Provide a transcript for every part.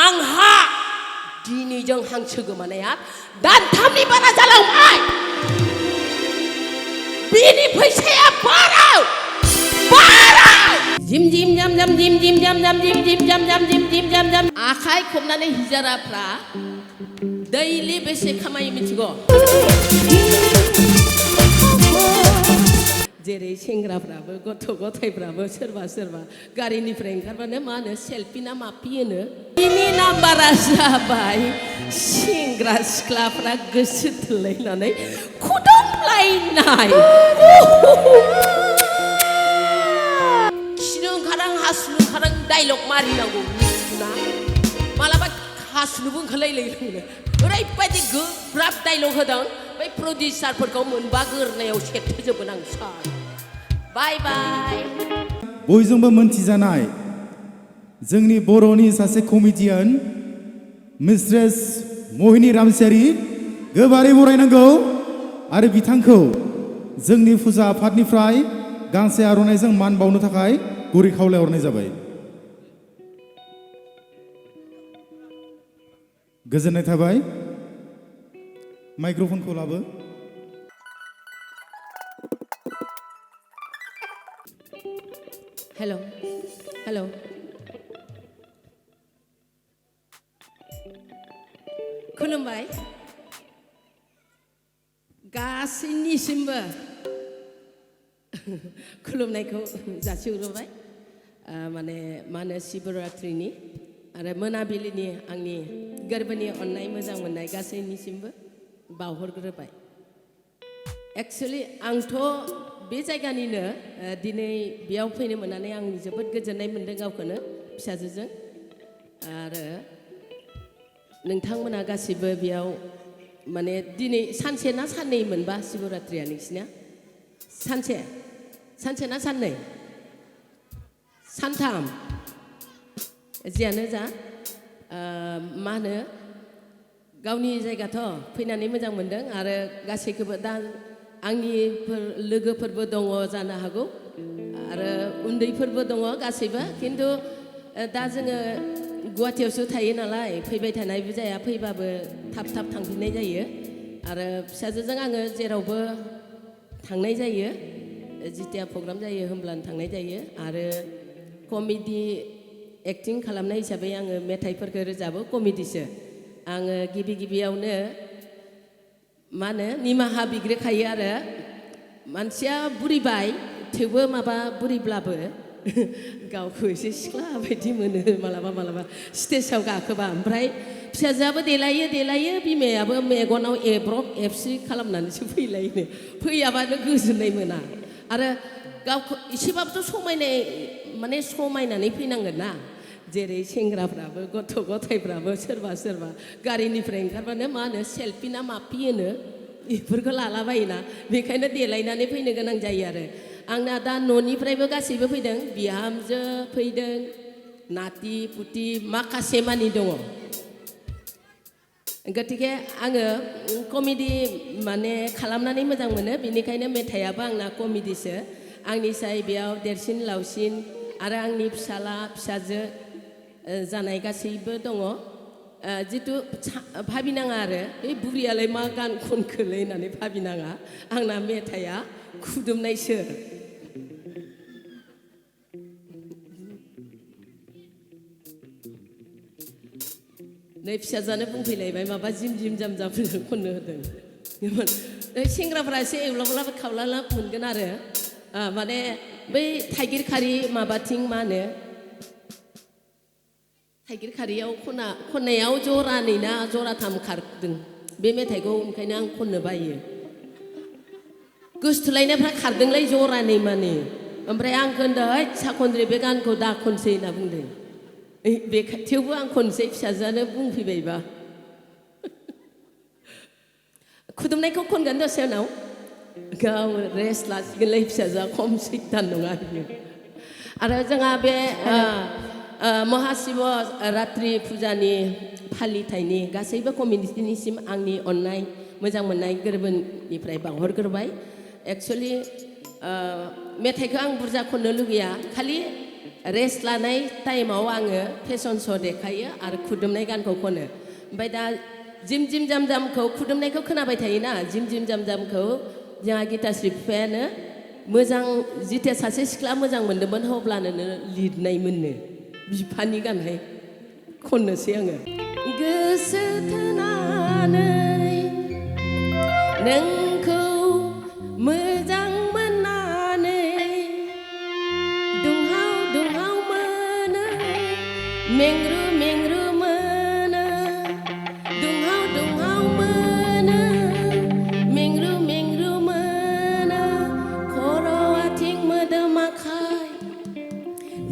आंहा दिनैजों हांसो गोमानाया दानथामनि बारा जालांबाय बिनि फैसाया बाराव जिम जिम जाम जाम जिम जिम जाम जाम जिम जिम जाम जाम जिम जिम जाम जाम आखाइ खबनानै हिजाराफ्रा दैलि बेसे खामायो मिथिगौ जेरै सेंग्राफ्राबो गथ' गथायफ्राबो सोरबा सोरबा गारिनिफ्राय ओंखारबानो मा होनो सेल्फि ना मापि होनो बिनि नाम्बारा जाबाय सेंग्रा सिख्लाफ्रा गोसो थोलायनानै खुदुमलायनाय खिनो ओंखारां हासुनो ओंखारां डाइलग मारिनांगौ ना मालाबा हासुनोबो ओंखारलायलायो ओरैबायदि गोब्राब डाइलग होदों बै प्रडिउसारफोरखौ मोनबा गोरनायाव सेबथोजोबगोन आं सार बाय बाय बयजोंबो मोनथिजानाय जोंनि बर'नि सासे कमेडियान मिस्ट्रेस महिनी रामचियारी गोबारै बरायनांगौ आरो बिथांखौ जोंनि फुजा आफादनिफ्राय गांसे आर'नाइजों मान बावनो थाखाय गुरै खावलायहरनाय जाबाय गोजोननाय थाबाय माइक्रोफनखौ लाबो हेल' हेल' खुलुमबाय गासैनिसिमबो खुलुमनायखौ जासिहरबाय माने मा होनो शिवरात्रिनि आरो मोनाबिलिनि आंनि गोरबोनि अननाय मोजां मोननाय गासैनिसिमबो बावहरग्रोबाय एक्सुवेलि आंथ' बे जायगानिनो दिनै बेयाव फैनो मोननानै आं जोबोद गोजोननाय मोनदों गावखौनो फिसाजोजों आरो नोंथांमोना गासिबो बेयाव माने दिनै सानसे ना साननै मोनबा शिवरात्रिया नोंसिना सानसे ना साननै सानथाम जियानो जा मा होनो गावनि जायगाथ' फैनानै मोजां मोनदों आरो गासैखौबो दा आंनि लोगोफोरबो दङ जानो हागौ आरो उन्दैफोरबो दङ गासैबो खिन्थु दा जोङो गुवाहाटियावसो थायो नालाय फैबाय थानायबो जाया फैबाबो थाब थाब थांफिननाय जायो आरो फिसाजोजों आङो जेरावबो थांनाय जायो जितिया प्रग्राम जायो होमब्लानो थांनाय जायो आरो कमेडि एक्टिं खालामनाय हिसाबै आङो मेथाइफोरखौ रोजाबो कमेडिसो आङो गिबियावनो मा होनो निमाहा बिग्रोखायो आरो मानसिया बुरिबाय थेवबो माबा बुरिब्लाबो गावखौ एसे सिख्ला बायदि मोनो मालाबा स्टेजाव गाखोबा ओमफ्राय फिसाजोआबो देलायो बिमायाबो मेगनाव एब्रब एबसि खालामनानैसो फैलायनो फैयाबानो गोजोननाय मोना आरो गावखौ एसेबाबोथ' समायनानै फैनांगोन ना जेरै सेंग्राफ्राबो गथ' गथायफ्राबो सोरबा गारिनिफ्राय ओंखारबानो मा होनो सेल्फि ना मापि होनो बेफोरखौ लालाबायोना बेखायनो देलायनानै फैनो गोनां जायो आरो आंना दा न'निफ्रायबो गासैबो फैदों बिहामजो फैदों नाति पुति माखासे मानि दङ गतिके आङो कमेडि माने खालामनानै मोजां मोनो बेनिखायनो मेथाइयाबो आंना कमेडिसो आंनिसाय बेयाव देरसिन लावसिन आरो आंनि फिसाला फिसाजो जानाय गासैबो दङ जितु भाबिनाङा आरो बे बुरियालाय मा गान खनखोलै होननानै भाबिनाङा आंना मेथाइया खुदुमनायसो नै फिसाजानो बुंफैलायबाय माबा जिम जिम जाम जाम खननो होदों सेंग्राफ्रा एसे एवलाब खावलाब मोनगोन आरो माने बै थाइगिर खारि माबाथिं मा होनो थाइगिर खारियाव खननायाव जरानै ना जराथाम खारदों बे मेथाइखौ ओंखायनो आं खननो बायो गोसथोलायनायफ्रा खारदोंलाय जरानै माने ओमफ्राय आं होनदों साखन्द्रि बे गानखौ दा खनसै होनना बुंदों बे थेवबो आं खनसै फिसाजोआनो बुंफैबायबा खुदुमनायखौ खनगोन दसे उनाव गाव रेस्ट लासिगोनलाय फिसाजोआ खम सैतान नङा बियो आरो जोंहा बे महाशिव रात्रि फुजानि फालिथायनि गासैबो कमिउनिटिनिसिम आंनि अननाय मोजां मोननाय गोरबोनिफ्राय बावहरग्रोबाय एक्सुवेलि मेथाइखौ आं बुरजा खननो लुगैया खालि रेस्ट लानाय टाइमाव आङो फेशन श' देखायो आरो खुदुमनाय गानखौ खनो ओमफ्राय दा जिम जिम जाम जामखौ खुदुमनायखौ खोनाबाय थायोना जिम जिम जाम जामखौ जोंहा गिताश्री बिफायानो मोजां जिथिया सासे सिख्ला मोजां मोन्दोंमोन अब्लानो लिरनाय मोननो बिफानि गानहाय खननोसै आङो गोसो थोनानै नोंखौ मोजां मोननानै दुंहाव दुंहाव मोनो मेंग्रु मेंग्रु मोनो दुंहाव दुंहाव मोनो मेंग्रु मेंग्रु मोनो खर' आथिं मोदोम आखाइ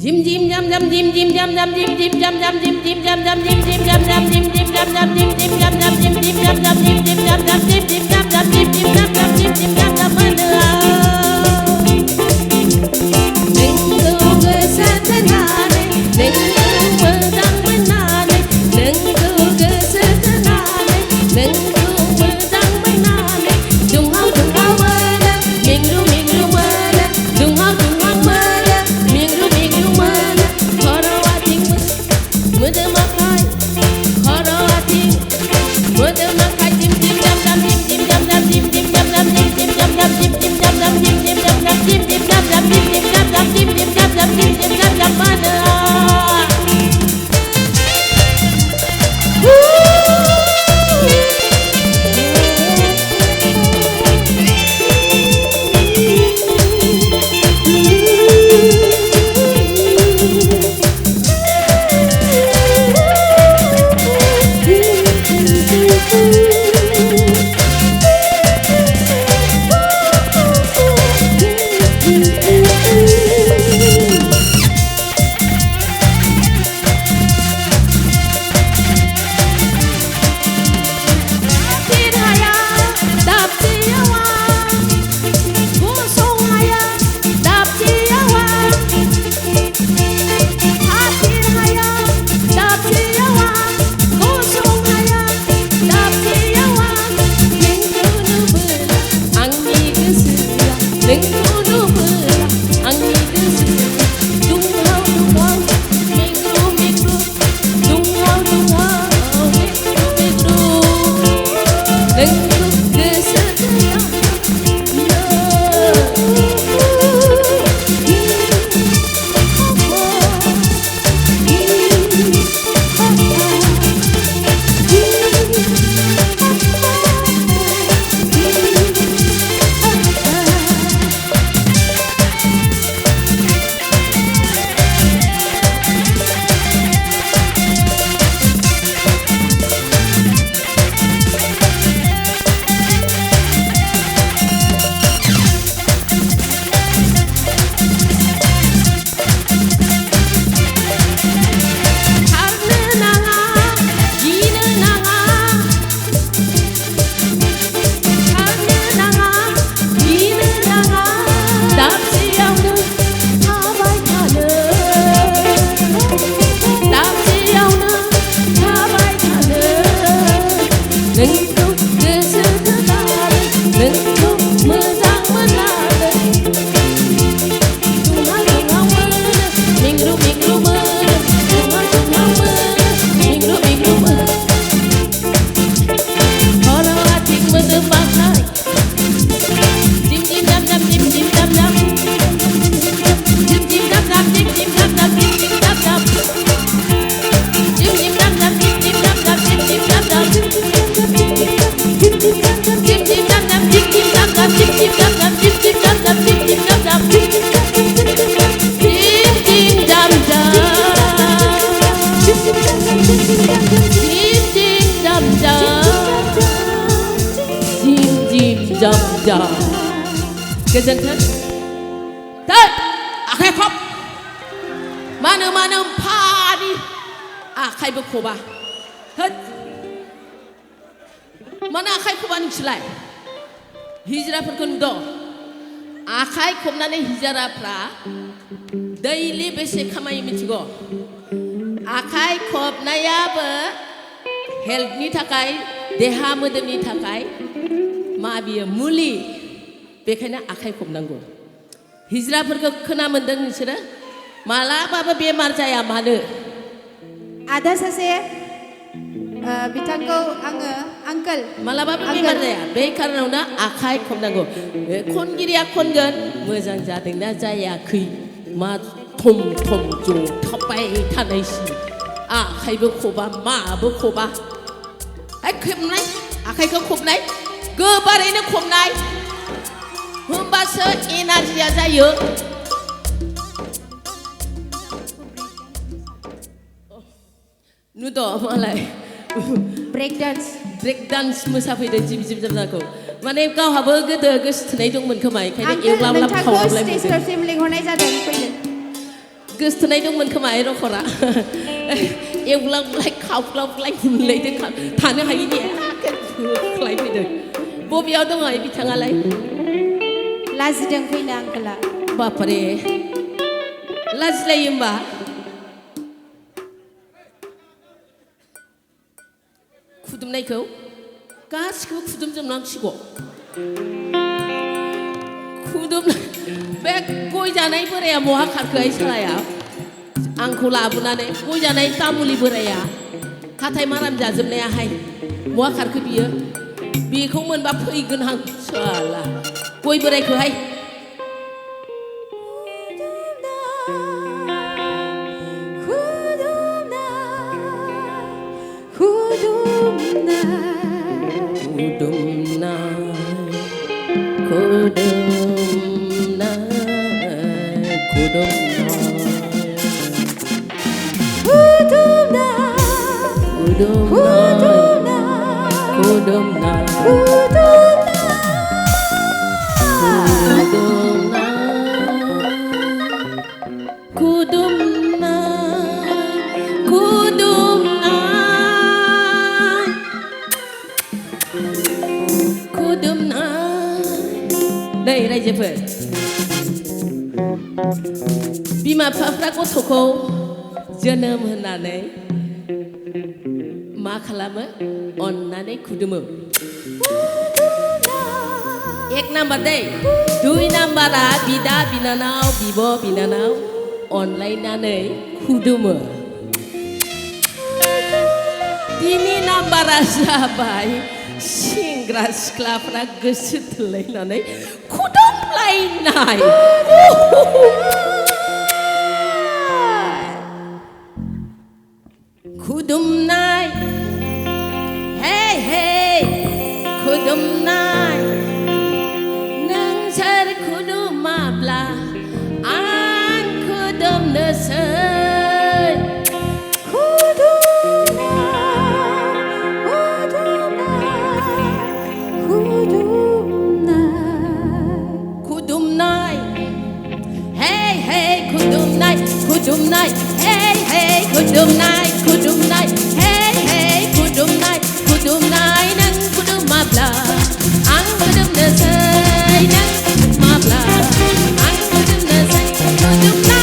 जिम जिम जाम जाम जिम जिम जाम जाम जिम जिम जाम जाम जिम जिम जाम जाम जिम जिम जाम जाम जिम जिम जाम जाम जिम जिम जाम जाम जिम जिम जाम जाम जिम जिम जाम जाम जिम जिम जाम जाम जिम जिम जाम जाम जिम जिम जाम जाम मोनो नोंखौ गोसो थोनानै नोंखौ मोजां मोननानै नोंखौ गोसो थोनानै नोंखौ मोजां मोननानै दुंहाव दुंहाव मोनो मेंग्रु मेंग्रु मोनो दुंहाव दुंहाव मोनो मेंग्रु मेंग्रु मोनो खर' आथिं मोदोम आखाइ खर' आथिं मोदोम आखाइ जिम जिम जाम जाम जिम जिम जाम जाम जिम जिम जाम जाम जिम जिम जाम जाम जिम जिम जाम जाम जिम जिम जाम जाम जिम जिम जाम जाम जिम जिम जाम जाम जिम जिम जाम जाम जिम जिम जाम जाम मोनो गोजोन्थों आखाइ खब मानो फानि आखाइबो खबा मानो आखाइ खबा नोंसोरलाय हिजराफोरखौ नुदों आखाइ खबनानै हिजराफ्रा दैलि बेसे खामायो मिथिगौ आखाइ खबनायाबो हेल्थनि थाखाय देहा मोदोमनि थाखाय मा बियो मुलि बेखायनो आखाइ खबनांगौ हिजराफोरखौ खोना मोन्दों नोंसोरो मालाबाबो बेमार जाया मानो Ada सासे बिथांखौ आङो आंकोल मालाबाबो बेमार जाया बे खारनावनो आखाइ खबनांगौ खनगिरिया खनगोन मोजां जादोंना जायाखै मा थम थम जथाबबाय थानायसि आखाइबो खबा माबो खबा खेबनाय आखाइखौ खबनाय गोबारैनो खबनाय होमबासो एनार्जिया जायो नुद' मालाय ब्रेक डान्स मोसाफैदों जिब जिब जाबजाखौ माने गावहाबो गोदो गोसोथोनाय दंमोन खोमा ओंखायनो एवलाबलाब खावलाबलाय स्टेज फारसिम लिंहरनाय जादों फैनो गोसोथोनाय दंमोन खोमा रखरा एवलाबलाय खावलाबलाय मोनलायदों थानो हायिनि होख्लायफैदों बबेयाव दङ बिथाङालाय लाजिदों फैनो आंकोला बापारे लाजिलायो होमबा खुदुमनायखौ गासिखौबो खुदुमजोबनांसिगौ बे गय जानाय बोराया बहा खारखोहाय सालाया आंखौ लाबोनानै गय जानाय तामुलि बोराया हाथाय माराम जाजोबनायाहाय बहा खारखो बियो बेखौ मोनबा फैगोन आं साला गय बोरायखौहाय नै रायजोफोर बिमा बिफाफ्रा गथ'खौ जोनोम होनानै मा खालामो अननानै खुदुमो एक नाम्बार दै दुइ नाम्बारा बिदा बिनानाव बिब' बिनानाव अनलायनानै खुदुमो तिनि नाम्बारा जाबाय सेंग्रा सिख्लाफ्रा गोसो थोलायनानै खुदुमलायनाय खुदुमनाय हे हे खुदुमनाय नोंसोर खुदुमाब्ला आं खुदुमनोसै खुदुमनाय hey hey खुदुमनाय खुदुमनाय hey hey खुदुमनाय खुदुमनाय नों खुदुमाब्ला आं खुदुमनोसै नों खुदुमाब्ला आं खुदुमनोसै खुदुमनाय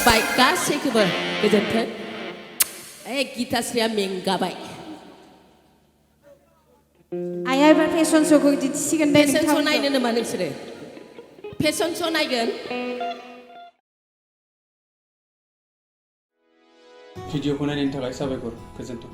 Baik kasih keber kejantan. Kita sudah menggabai. Ayah ebar fashion show ko ditsikan deh. Fashion show naik ni mana sih? Fashion show naik kan? Video ko narin tagay sabi ko, presento.